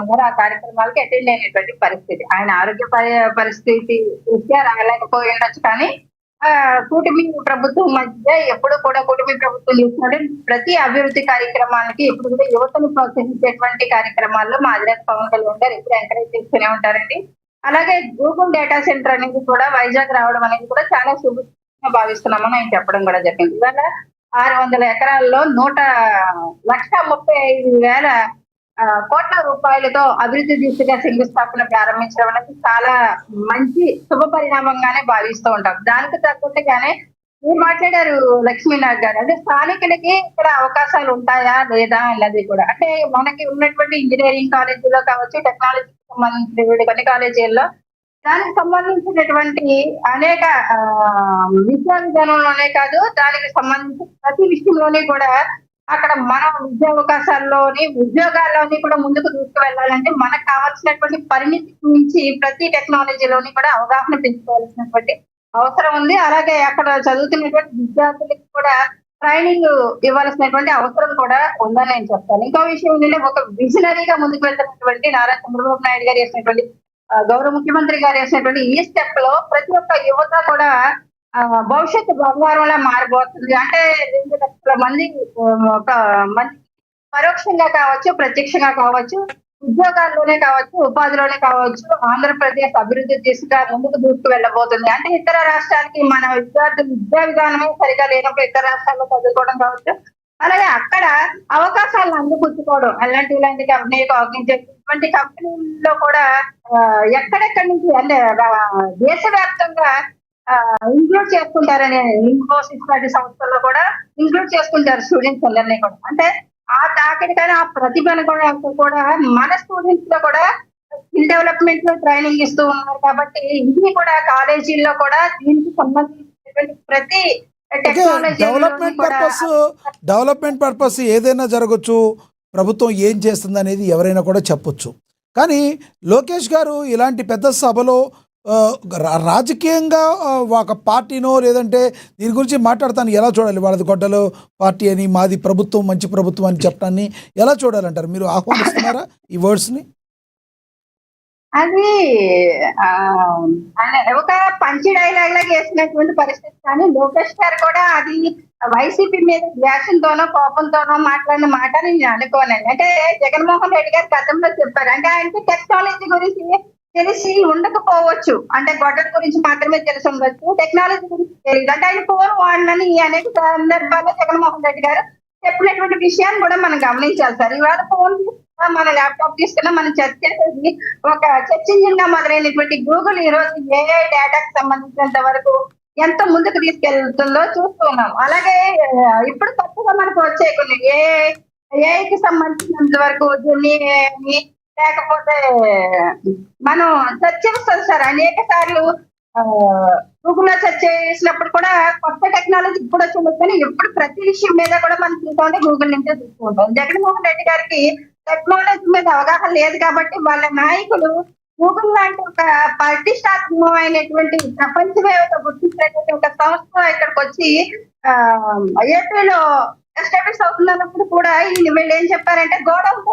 గారు ఆ కార్యక్రమాలకి అటెండ్ అయినటువంటి పరిస్థితి. ఆయన ఆరోగ్య పరిస్థితి రీత్యా రాలేకపోయిండొచ్చు కానీ కూటమి ప్రభుత్వం మధ్య ఎప్పుడు కూడా కూటమి ప్రభుత్వం చూసినట్టే ప్రతి అభివృద్ధి కార్యక్రమాలకి ఎప్పుడు కూడా యువతను ప్రోత్సహించేటువంటి కార్యక్రమాల్లో మా అధినేత పవన్ కళ్యాణ్ గారు ఎప్పుడు ఎంకరేజ్ చేస్తూనే ఉంటారండి. అలాగే గూగుల్ డేటా సెంటర్ అనేది కూడా వైజాగ్ రావడం అనేది కూడా చాలా శుభంగా భావిస్తున్నామని ఆయన చెప్పడం కూడా జరిగింది. ఇవాళ 600 ఎకరాల్లో 1,35,000 కోట్ల రూపాయలతో అభివృద్ధి దిశగా శంకుస్థాపన ప్రారంభించడం అనేది చాలా మంచి శుభ పరిణామంగానే భావిస్తూ ఉంటాం. దానికి తగ్గట్టుగానే మీరు మాట్లాడారు లక్ష్మీనాథ్ గారు, అంటే స్థానికులకి ఇక్కడ అవకాశాలు ఉంటాయా లేదా అన్నది కూడా. అంటే మనకి ఉన్నటువంటి ఇంజనీరింగ్ కాలేజీలో కావచ్చు, టెక్నాలజీకి సంబంధించిన కొన్ని కాలేజీల్లో దానికి సంబంధించినటువంటి అనేక విద్యా విధానంలోనే కాదు, దానికి సంబంధించిన ప్రతి విషయంలోని కూడా అక్కడ మనం విద్యా అవకాశాల్లోని ఉద్యోగాల్లోని కూడా ముందుకు తీసుకువెళ్ళాలంటే మనకు కావాల్సినటువంటి పరిణితికి మించి ప్రతి టెక్నాలజీలోని కూడా అవగాహన పెంచుకోవాల్సినటువంటి అవసరం ఉంది. అలాగే అక్కడ చదువుతున్నటువంటి విద్యార్థులకు కూడా ట్రైనింగ్ ఇవ్వాల్సినటువంటి అవసరం కూడా ఉందని నేను చెప్తాను. ఇంకో విషయం ఏంటంటే ఒక విజనరీగా ముందుకు వెళ్తున్నటువంటి నారా చంద్రబాబు నాయుడు గారు చేసినటువంటి గౌరవ ముఖ్యమంత్రి గారు వేసినటువంటి ఈ స్టెప్ లో ప్రతి ఒక్క యువత కూడా భవిష్యత్తు బంగారంలా మారిపోతుంది. అంటే 2 లక్షల మంది మంది పరోక్షంగా కావచ్చు, ప్రత్యక్షంగా కావచ్చు, ఉద్యోగాల్లోనే కావచ్చు, ఉపాధిలోనే కావచ్చు, ఆంధ్రప్రదేశ్ అభివృద్ధి దిశగా ముందుకు దూసుకు వెళ్ళబోతుంది. అంటే ఇతర రాష్ట్రాలకి మన విద్యార్థులు విద్యా విధానమే సరిగా లేనప్పుడు ఇతర రాష్ట్రాల్లో చదువుకోవడం కావచ్చు, అలాగే అక్కడ అవకాశాలను అందిపుచ్చుకోవడం ఇలాంటి కంపెనీలకు ఆర్గనైజేటువంటి కంపెనీల్లో కూడా ఎక్కడెక్కడి నుంచి అంటే దేశవ్యాప్తంగా ఇంక్లూడ్ చేసుకుంటారని ఇన్ఫోసిస్ లాంటి సంస్థల్లో కూడా ఇంక్లూడ్ చేసుకుంటారు స్టూడెంట్స్ అందరినీ కూడా. అంటే ఆ తాకిడికైనా ఆ ప్రతిభను కూడా మన స్టూడెంట్స్ లో కూడా స్కిల్ డెవలప్మెంట్ లో ట్రైనింగ్ ఇస్తూ ఉన్నారు. కాబట్టి ఇది కూడా కాలేజీల్లో కూడా దీనికి సంబంధించినటువంటి ప్రతి డెవలప్మెంట్ పర్పస్ ఏదైనా జరగచ్చు, ప్రభుత్వం ఏం చేస్తుంది అనేది ఎవరైనా కూడా చెప్పొచ్చు. కానీ లోకేష్ గారు ఇలాంటి పెద్ద సభలో రాజకీయంగా ఒక పార్టీనో లేదంటే దీని గురించి మాట్లాడతాను ఎలా చూడాలి? వాళ్ళది గొడ్డలు పార్టీ అని, మాది ప్రభుత్వం మంచి ప్రభుత్వం అని చెప్పడాన్ని ఎలా చూడాలంటారు? మీరు ఆహ్వానిస్తున్నారా ఈ వర్డ్స్ని? అది ఒక పంచి డైలాగ్ లాగా వేసినటువంటి పరిస్థితి. కానీ లోకేష్ గారు కూడా అది వైసీపీ మీద ద్వేషంతోనో కోపంతోనో మాట్లాడిన మాట నేను అనుకోనండి. అంటే జగన్మోహన్ రెడ్డి గారు గతంలో చెప్పారు, అంటే ఆయనకి టెక్నాలజీ గురించి తెలిసి ఉండకపోవచ్చు, అంటే గొడ్డల గురించి మాత్రమే తెలిసి ఉండొచ్చు, టెక్నాలజీ గురించి తెలియదు. అంటే ఆయన ఫోన్ వాడినని అనేక సందర్భాల్లో జగన్మోహన్ రెడ్డి గారు చెప్పినటువంటి విషయాన్ని కూడా మనం గమనించాలి సార్. ఇవాళ ఫోన్ మన ల్యాప్టాప్ తీసుకున్నా మనం చర్చ చేసేది ఒక సెర్చ్ ఇంజిన్ గా మొదలైనటువంటి గూగుల్ ఈ రోజు ఏఐ డేటాకి సంబంధించినంత వరకు ఎంత ముందుకు తీసుకెళ్తుందో చూస్తూ ఉన్నాం. అలాగే ఇప్పుడు తప్పుగా మనకు వచ్చే కొన్ని ఏఐకి సంబంధించినంత వరకు దీన్ని లేకపోతే మనం సెర్చ్ చేస్తాం సార్ అనేక సార్లు. గూగుల్ లో సెర్చ్ చేసినప్పుడు కూడా కొత్త టెక్నాలజీ ఇప్పుడు వచ్చింది, కానీ ఎప్పుడు ప్రతి విషయం మీద కూడా మనం చూసుకుంటే గూగుల్ నుంచే చూసుకుంటాం. జగన్మోహన్ రెడ్డి గారికి టెక్నాలజీ మీద అవగాహన లేదు కాబట్టి వాళ్ళ నాయకులు గూగుల్ లాంటి ఒక ప్రతిష్టాత్మకమైనటువంటి ప్రపంచవ్యాప్తంగా గుర్తించినటువంటి ఒక సంస్థ ఇక్కడికి వచ్చి ఏపీలో ఎస్టాబ్లిష్ అవుతున్నప్పుడు కూడా వీళ్ళు ఏం చెప్పారంటే గోడౌన్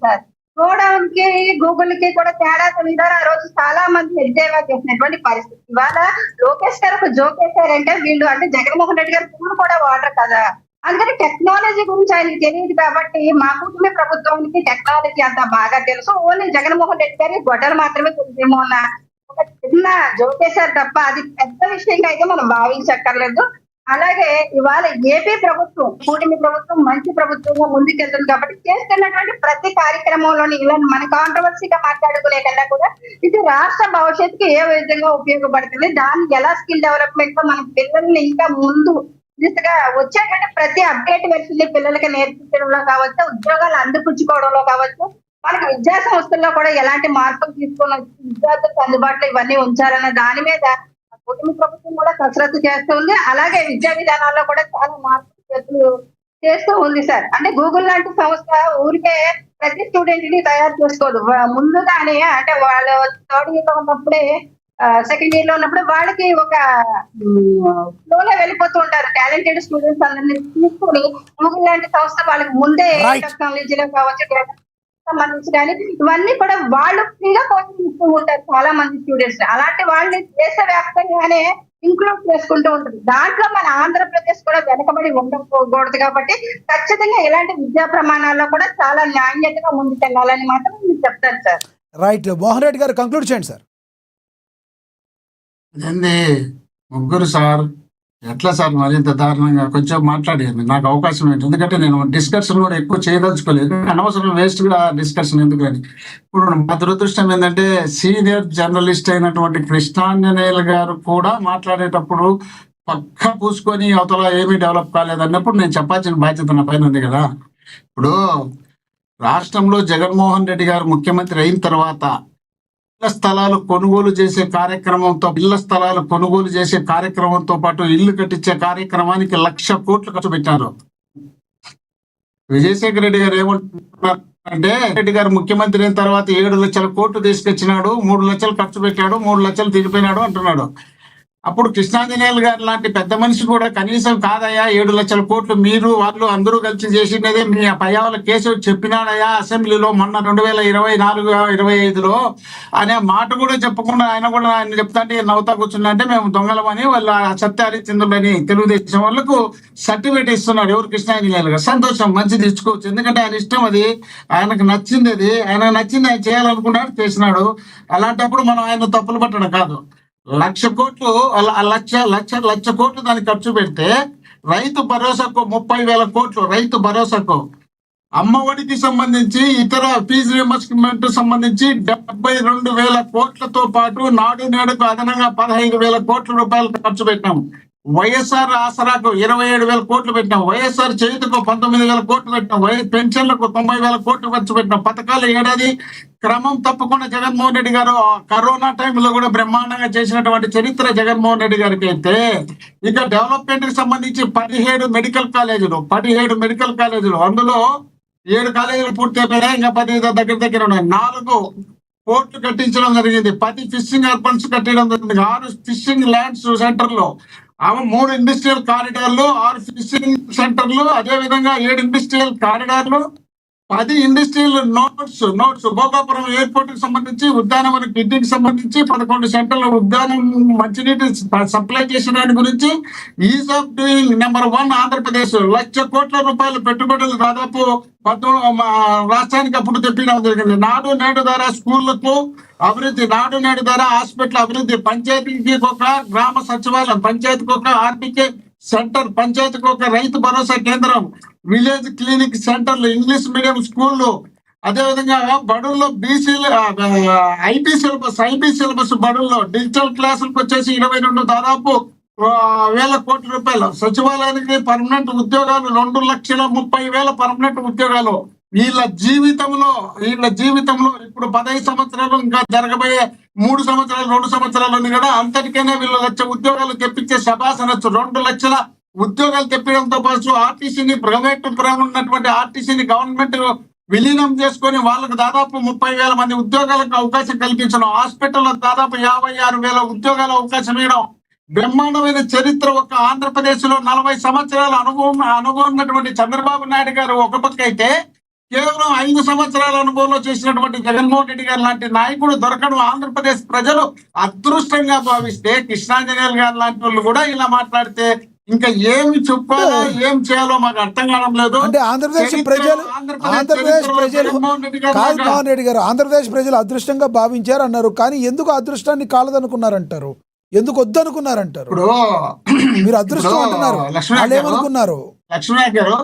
సార్. గోడౌన్ కి గూగుల్ కి కూడా తేడా తెలియదు. ఆ రోజు చాలా మంది ఎద్దేవా చేసినటువంటి పరిస్థితి. ఇవాళ లోకేష్ గారు ఒక జోక్ వేశారంటే వీళ్ళు అంటే జగన్మోహన్ రెడ్డి గారు ఫోన్ కూడా వాడరు కదా, అందుకని టెక్నాలజీ గురించి ఆయనకి తెలియదు కాబట్టి మా కుటుంబ ప్రభుత్వానికి టెక్నాలజీ అంత బాగా తెలుసు, ఓన్లీ జగన్మోహన్ రెడ్డి గారి గొడ్డలు మాత్రమే తెలుసేమో అన్న ఒక చిన్న జోక్ వేశారు తప్ప అది పెద్ద విషయంగా అయితే మనం భావించక్కర్లేదు. అలాగే ఇవాళ ఏపీ ప్రభుత్వం కూటమి ప్రభుత్వం మంచి ప్రభుత్వంగా ముందుకెళ్తుంది కాబట్టి చేస్తున్నటువంటి ప్రతి కార్యక్రమంలోని ఇలా మన కాంట్రవర్సీగా మాట్లాడుకునే కన్నా కూడా ఇది రాష్ట్ర భవిష్యత్తుకి ఏ విధంగా ఉపయోగపడుతుంది, దాన్ని ఎలా స్కిల్ డెవలప్మెంట్ లో మన పిల్లల్ని ఇంకా ముందు దిశగా వచ్చేటువంటి ప్రతి అప్డేట్ వెర్షన్ పిల్లలకి నేర్పించడంలో కావచ్చు, ఉద్యోగాలు అందిపుచ్చుకోవడంలో కావచ్చు, మనకి విద్యా సంస్థల్లో కూడా ఎలాంటి మార్పులు తీసుకొని వచ్చి విద్యార్థులకు అందుబాటులో ఇవన్నీ ఉంచాలన్న దాని మీద కుటుంబ ప్రభుత్వం కూడా కసరత్తు చేస్తుంది. అలాగే విద్యా విధానాల్లో కూడా చాలా మార్పులు చేస్తూ ఉంది సార్. అంటే గూగుల్ లాంటి సంస్థ ఊరికే ప్రతి స్టూడెంట్ ని తయారు చేసుకోదు, ముందుగానే అంటే వాళ్ళు థర్డ్ ఇయర్ లో ఉన్నప్పుడే సెకండ్ ఇయర్ లో ఉన్నప్పుడు వాళ్ళకి ఒక ఫ్లోలో వెళ్ళిపోతూ ఉంటారు. టాలెంటెడ్ స్టూడెంట్స్ అందరినీ తీసుకుని గూగుల్ లాంటి సంస్థ వాళ్ళకి ముందే టెక్నాలజీలో కావచ్చు సంబంధించి కానీ ఇవన్నీ కూడా వాళ్ళు ఫ్రీగా కోచింగ్ ఇస్తూ ఉంటారు చాలా మంది స్టూడెంట్స్. అలాంటి వాళ్ళని దేశవ్యాప్తంగానే ఇంక్లూడ్ చేసుకుంటూ ఉంటుంది. దాంట్లో మన ఆంధ్రప్రదేశ్ కూడా వెనకబడి ఉండకూడదు కాబట్టి ఖచ్చితంగా ఇలాంటి విద్యా ప్రమాణాల్లో కూడా చాలా నాణ్యతగా ముందుకెళ్ళాలని మాత్రం నేను చెప్తాను సార్. రైట్. మోహన్ రెడ్డి గారు కంక్లూడ్ చేయండి సార్. అదేంది ముగ్గురు సార్, ఎట్లా సార్ మరింత దారుణంగా కొంచెం మాట్లాడేది నాకు అవకాశం ఏంటి? ఎందుకంటే నేను డిస్కషన్ కూడా ఎక్కువ చేయదలుచుకోలేదు, అనవసరం వేస్ట్ గా డిస్కషన్ ఎందుకని. ఇప్పుడు మా దురదృష్టం ఏంటంటే సీనియర్ జర్నలిస్ట్ అయినటువంటి కృష్ణాంజనేయులు గారు కూడా మాట్లాడేటప్పుడు పక్క పూసుకొని అవతల ఏమీ డెవలప్ కాలేదు అన్నప్పుడు నేను చెప్పాల్సిన బాధ్యత నా పైన ఉంది కదా. ఇప్పుడు రాష్ట్రంలో జగన్మోహన్ రెడ్డి గారు ముఖ్యమంత్రి అయిన తర్వాత ఇళ్ల స్థలాలు కొనుగోలు చేసే కార్యక్రమంతో పాటు ఇల్లు కట్టించే కార్యక్రమానికి 1,00,000 కోట్లు ఖర్చు పెట్టారు. విజయశేఖర రెడ్డి గారు ఏమంటున్నారు అంటే, రెడ్డి గారు ముఖ్యమంత్రి అయిన తర్వాత 7 లక్షల కోట్లు తీసుకొచ్చినాడు, 3 లక్షలు ఖర్చు పెట్టాడు, 3 లక్షలు తిరిగిపోయినాడు అంటున్నాడు. అప్పుడు కృష్ణాంజనేయులు గారు లాంటి పెద్ద మనిషి కూడా కనీసం కాదయ్యా 7 లక్షల కోట్లు మీరు వాళ్ళు అందరూ కలిసి చేసినదే మీ పయ్యావుల కేశవ్ చెప్పినాడయ్యా అసెంబ్లీలో మొన్న 2024-25లో అనే మాట కూడా చెప్పకుండా ఆయన చెప్తాంటే నవ్వుతా కూర్చుందంటే మేము దొంగలమని వాళ్ళు సత్య హరిశ్చంద్రులని తెలుగుదేశం వాళ్ళకు సర్టిఫికేట్ ఇస్తున్నారు. ఎవరు? కృష్ణాంజనేయులు గారు. సంతోషం, మంచిది, ఇచ్చుకోవచ్చు. ఎందుకంటే ఆయన ఇష్టం, అది ఆయనకు నచ్చింది, ఆయన చేయాలనుకున్నాడు, చేసినాడు. అలాంటప్పుడు మనం ఆయన తప్పులు పట్టడం కాదు. 1,00,000 కోట్లు, 1,00,000 కోట్లు దానికి ఖర్చు పెడితే రైతు భరోసాకు 30,000 కోట్లు, రైతు భరోసాకు, అమ్మఒడికి సంబంధించి ఇతర ఫీజు రియంబర్స్మెంట్ సంబంధించి 72,000 కోట్లతో పాటు నాడు నేడుకు అదనంగా 15,000 కోట్ల రూపాయలు ఖర్చు పెట్టాం. వైఎస్ఆర్ ఆసరాకు 27,000 కోట్లు పెట్టినాం. వైఎస్ఆర్ చేతికు 19,000 కోట్లు పెట్టినాం. పెన్షన్లకు 90,000 కోట్లు ఖర్చు పెట్టినాం. పథకాలు ఏడాది క్రమం తప్పకుండా జగన్మోహన్ రెడ్డి గారు కరోనా టైంలో కూడా బ్రహ్మాండంగా చేసినటువంటి చరిత్ర జగన్మోహన్ రెడ్డి గారికి అయితే, ఇక డెవలప్మెంట్ కి సంబంధించి 17 మెడికల్ కాలేజీలు, అందులో 7 కాలేజీలు పూర్తి అయిపోయినాయి, ఇంకా 10 దగ్గర ఉన్నాయి. 4 పోర్ట్లు కట్టించడం జరిగింది, 10 ఫిషింగ్ అర్బన్స్ కట్టడం జరిగింది, 6 ఫిషింగ్ ల్యాండ్స్ సెంటర్లు, 3 ఇండస్ట్రియల్ కారిడార్లు, 6 ఫిషింగ్ సెంటర్లు, అదే విధంగా 7 ఇండస్ట్రియల్ కారిడార్లు, 10 ఇండస్ట్రియల్ నోట్స్ భోగాపురం ఎయిర్పోర్ట్ కి సంబంధించి, ఉద్యానవన కిడ్నీకి సంబంధించి 11 సెంటర్ల ఉద్యానం మంచినీటి సప్లై చేసిన దాని గురించి is of doing number 1 Andhra Pradesh. 1,00,000 కోట్ల రూపాయలు పెట్టుబడులు దాదాపు రాష్ట్రానికి అప్పుడు తెప్పించడం జరిగింది. నాడు నేడు ద్వారా స్కూళ్లకు అభివృద్ధి, నాడు నేడు ద్వారా హాస్పిటల్ అభివృద్ధి, పంచాయతీకి ఒక గ్రామ సచివాలయం, పంచాయతీకి ఒక ఆర్బీకే సెంటర్, పంచాయతీకి ఒక రైతు భరోసా కేంద్రం, విలేజ్ క్లినిక్ సెంటర్లు, ఇంగ్లీష్ మీడియం స్కూళ్ళు, అదేవిధంగా బడుల్లో బీసీలు ఐబీ సిలబస్ బడుల్లో డిజిటల్ క్లాసులకు వచ్చేసి 22 దాదాపు 1,000 కోట్ల రూపాయలు. సచివాలయానికి పర్మనెంట్ ఉద్యోగాలు 2,30,000 పర్మనెంట్ ఉద్యోగాలు. వీళ్ళ జీవితంలో ఇప్పుడు 15 సంవత్సరాలు, ఇంకా జరగబోయే 3 సంవత్సరాలు 2 సంవత్సరాలు ఉంది కదా, అంతటికైనా వీళ్ళు 1,00,000 ఉద్యోగాలు తెప్పించే శబాస్ అనొచ్చు. 2 లక్షల ఉద్యోగాలు తెప్పడంతో పాటు ఆర్టీసీని ప్రైవేట్ ఉన్నటువంటి ఆర్టీసీని గవర్నమెంట్ విలీనం చేసుకొని వాళ్ళకు దాదాపు 30,000 మంది ఉద్యోగాలకు అవకాశం కల్పించడం, హాస్పిటల్లో దాదాపు 56,000 ఉద్యోగాల అవకాశం ఇవ్వడం. బ్రహ్మాండమైన చరిత్ర ఒక ఆంధ్రప్రదేశ్ లో 40 సంవత్సరాల అనుభవం ఉన్నటువంటి చంద్రబాబు నాయుడు గారు ఒక పక్క అయితే, కేవలం 5 సంవత్సరాల అనుభవంలో చేసినటువంటి జగన్మోహన్ రెడ్డి గారు లాంటి నాయకుడు దొరకడం ఆంధ్రప్రదేశ్ ప్రజలు అదృష్టంగా భావిస్తే, కృష్ణాంజనేయులు గారు లాంటి వాళ్ళు కూడా ఇలా మాట్లాడితే ఇంకా ఏమి చెప్పాలో ఏం చేయాలో మాకు అర్థం కావడం లేదు. అంటే ఆంధ్రప్రదేశ్ ప్రజలు కాదు మోహన్ రెడ్డి గారు, ఆంధ్రప్రదేశ్ ప్రజలు అదృష్టంగా భావించారు అన్నారు, కానీ ఎందుకు అదృష్టాన్ని కాలదనుకున్నారంటారు? ఎందుకు వద్దనుకున్నారంటారు? ఇప్పుడు మీరు అదృష్టం అంటున్నారు, వాళ్ళు ఏమనుకున్నారు? లక్ష్మీనాయక్ గారు